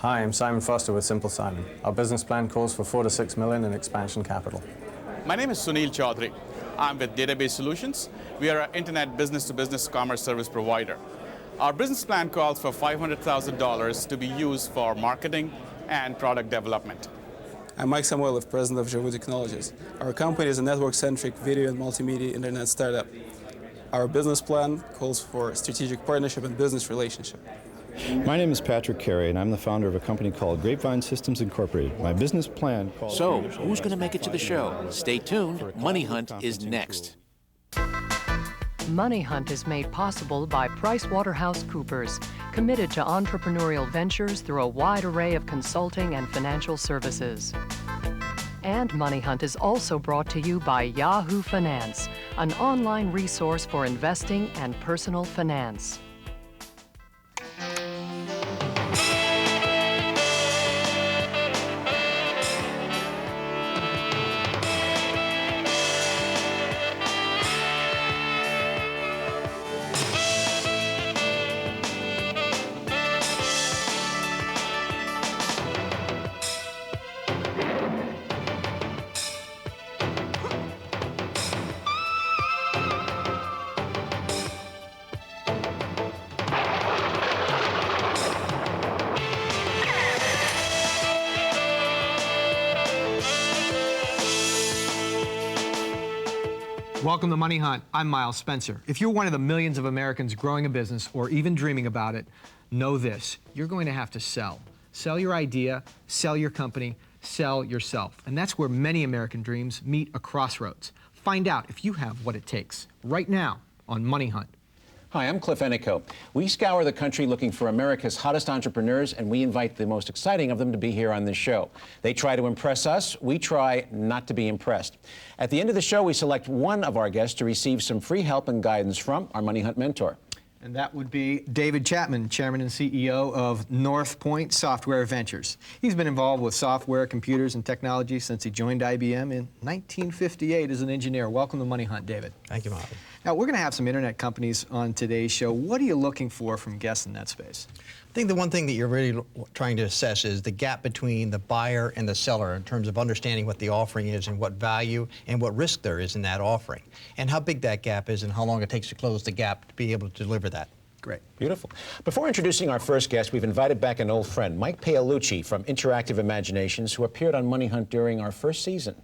Hi, I'm Simon Foster with Simple Simon. Our business plan calls for 4 to 6 million in expansion capital. My name is Sunil Chaudhary. I'm with Database Solutions. We are an internet business-to-business commerce service provider. Our business plan calls for $500,000 to be used for marketing and product development. I'm Mike Samuelov, president of Javu Technologies. Our company is a network-centric video and multimedia internet startup. Our business plan calls for strategic partnership and business relationship. My name is Patrick Carey, and I'm the founder of a company called Grapevine Systems Incorporated. My business plan calls So, who's going to make it to the show? Stay tuned. Money Hunt is next. Money Hunt is made possible by PricewaterhouseCoopers, committed to entrepreneurial ventures through a wide array of consulting and financial services. And Money Hunt is also brought to you by Yahoo Finance, an online resource for investing and personal finance. Welcome to Money Hunt. I'm Miles Spencer. If you're one of the millions of Americans growing a business or even dreaming about it, know this: you're going to have to sell. Sell your idea, sell your company, sell yourself. And that's where many American dreams meet a crossroads. Find out if you have what it takes right now on Money Hunt. Hi, I'm Cliff Ennico. We scour the country looking for America's hottest entrepreneurs, and we invite the most exciting of them to be here on this show. They try to impress us. We try not to be impressed. At the end of the show, we select one of our guests to receive some free help and guidance from our MoneyHunt Mentor. And that would be David Chapman, Chairman and CEO of North Point Software Ventures. He's been involved with software, computers, and technology since he joined IBM in 1958 as an engineer. Welcome to Money Hunt, David. Thank you, Molly. Now, we're going to have some internet companies on today's show. What are you looking for from guests in that space? I think the one thing that you're really trying to assess is the gap between the buyer and the seller in terms of understanding what the offering is and what value and what risk there is in that offering, and how big that gap is and how long it takes to close the gap to be able to deliver that. Great. Beautiful. Before introducing our first guest, we've invited back an old friend, Mike Palucci from Interactive Imaginations, who appeared on Money Hunt during our first season.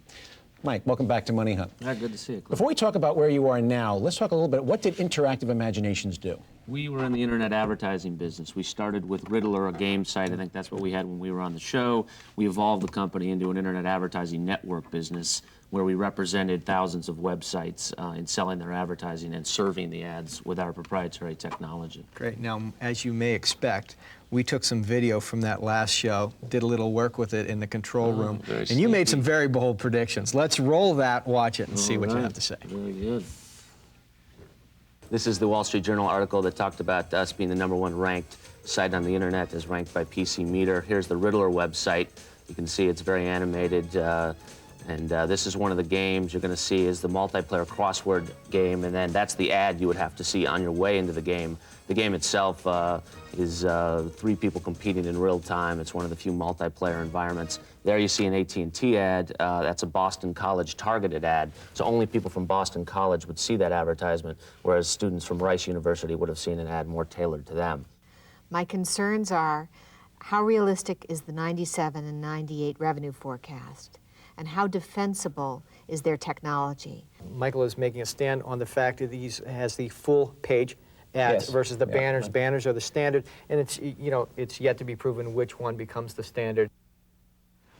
Mike, welcome back to Money Hunt. Good to see you, Cliff. Before we talk about where you are now, let's talk a little bit. What did Interactive Imaginations do? We were in the internet advertising business. We started with Riddler, a game site. I think that's what we had when we were on the show. We evolved the company into an internet advertising network business where we represented thousands of websites in selling their advertising and serving the ads with our proprietary technology. Great. Now, as you may expect, we took some video from that last show, did a little work with it in the control room, and you made some very bold predictions. Let's roll that, watch it, and see what you have to say. Very good. This is the Wall Street Journal article that talked about us being the #1 ranked site on the internet, as ranked by PC Meter. Here's the Riddler website. You can see it's very animated. And this is one of the games you're going to see is the multiplayer crossword game, and then that's the ad you would have to see on your way into the game. The game itself is 3 people competing in real time. It's one of the few multiplayer environments. There you see an AT&T ad. That's a Boston College targeted ad. So only people from Boston College would see that advertisement, whereas students from Rice University would have seen an ad more tailored to them. My concerns are how realistic is the 97 and 98 revenue forecast? And how defensible is their technology? Michael is making a stand on the fact that these has the full page ads versus the banners. Banners are the standard, and it's yet to be proven which one becomes the standard.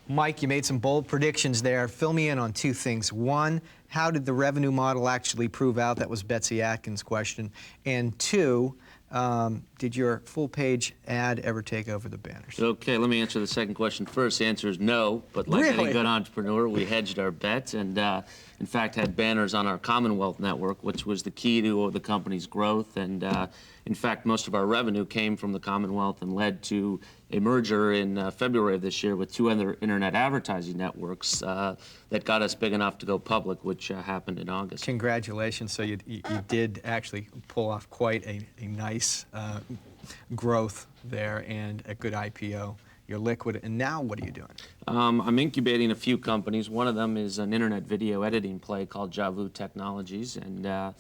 Mike, you made some bold predictions there. Fill me in on 2 things. One, how did the revenue model actually prove out? That was Betsy Atkins' question. And 2, did your full-page ad ever take over the banners? Okay, let me answer the second question first. The answer is no, but like any good entrepreneur, we hedged our bets and, in fact, had banners on our Commonwealth network, which was the key to the company's growth. And, in fact, most of our revenue came from the Commonwealth and led to a merger in February of this year with 2 other internet advertising networks that got us big enough to go public, which happened in August. Congratulations. So you did actually pull off quite a nice growth there and a good IPO your liquid, and now what are you doing? I'm incubating a few companies. One of them is an internet video editing play called Javu Technologies, and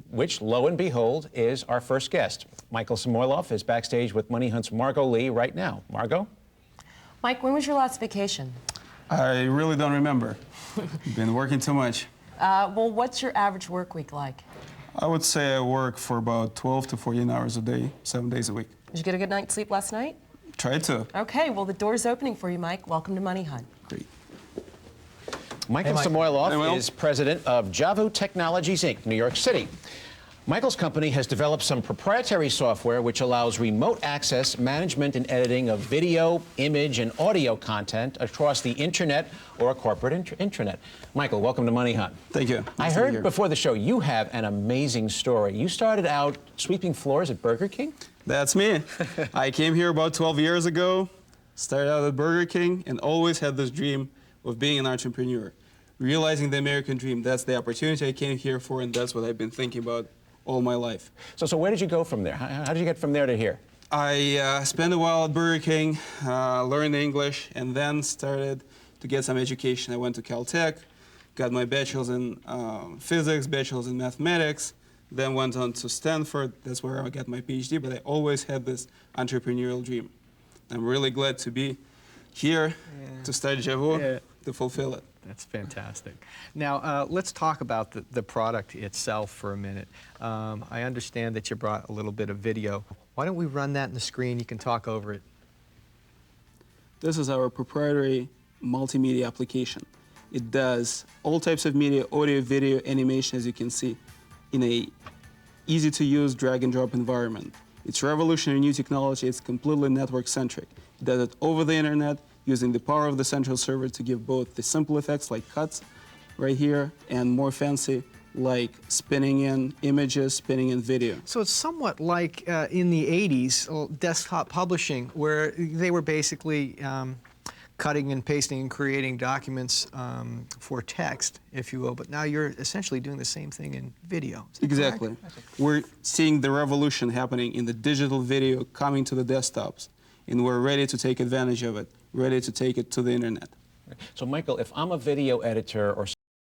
which, lo and behold, is our first guest. Michael Samoilov is backstage with MoneyHunt's Margot Lee right now. Margot? Mike, when was your last vacation? I really don't remember. Been working too much. Well, what's your average work week like? I would say I work for about 12 to 14 hours a day, 7 days a week. Did you get a good night's sleep last night? Try to. Okay, well, the door's opening for you, Mike. Welcome to Money Hunt. Great. Michael Samoilov is president of Javu Technologies, Inc., New York City. Michael's company has developed some proprietary software which allows remote access, management, and editing of video, image, and audio content across the internet or a corporate intranet. Michael, welcome to Money Hunt. Thank you. I heard before the show you have an amazing story. You started out sweeping floors at Burger King? That's me. I came here about 12 years ago, started out at Burger King, and always had this dream of being an entrepreneur. Realizing the American dream, that's the opportunity I came here for, and that's what I've been thinking about all my life. So where did you go from there? How did you get from there to here? I spent a while at Burger King, learned English, and then started to get some education. I went to Caltech, got my bachelor's in physics, bachelor's in mathematics, then went on to Stanford. That's where I got my PhD, but I always had this entrepreneurial dream. I'm really glad to be here to start Javu, to fulfill it. That's fantastic. Now, let's talk about the product itself for a minute. I understand that you brought a little bit of video. Why don't we run that on the screen? You can talk over it. This is our proprietary multimedia application. It does all types of media, audio, video, animation, as you can see, in a easy-to-use drag-and-drop environment. It's revolutionary new technology. It's completely network-centric. It does it over the internet, using the power of the central server to give both the simple effects like cuts right here and more fancy like spinning in images, spinning in video. So it's somewhat like in the 80s, desktop publishing, where they were basically cutting and pasting and creating documents for text, if you will, but now you're essentially doing the same thing in video. Exactly. We're seeing the revolution happening in the digital video coming to the desktops, and we're ready to take advantage of it, ready to take it to the internet. So Michael, if I'm a video editor or